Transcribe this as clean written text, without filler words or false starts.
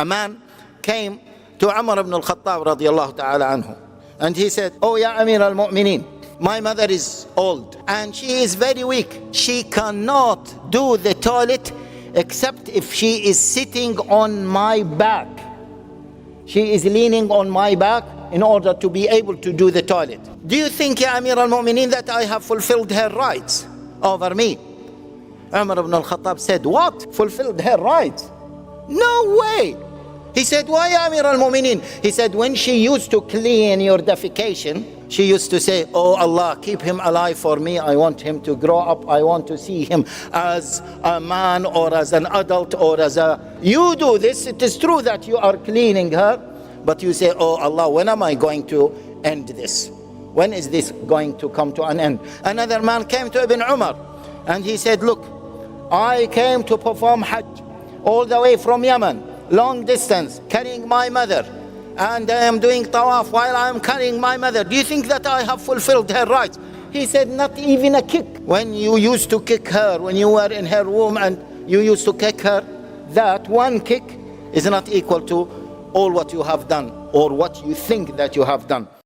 A man came to Umar ibn al-Khattab radiyallahu ta'ala anhu, and he said, "Oh, ya Amir al-Mu'mineen, my mother is old and she is very weak. She cannot do the toilet except if she is sitting on my back. She is leaning on my back in order to be able to do the toilet. Do you think, Ya Amir al-Mu'mineen, that I have fulfilled her rights over me?" Umar ibn al-Khattab said, "What? Fulfilled her rights? No way." He said, "Why, Amir al-Mu'mineen?" He said, "When she used to clean your defecation, she used to say, 'Oh Allah, keep him alive for me. I want him to grow up. I want to see him as a man or as an adult or as a..." You do this. It is true that you are cleaning her, but you say, "Oh Allah, when am I going to end this? When is this going to come to an end?" Another man came to Ibn Umar and he said, "Look, I came to perform Hajj all the way from Yemen, long distance, carrying my mother, and I am doing tawaf while I am carrying my mother. Do you think that I have fulfilled her rights?" He said, "Not even a kick. When you used to kick her, when you were in her womb and you used to kick her, that one kick is not equal to all what you have done or what you think that you have done."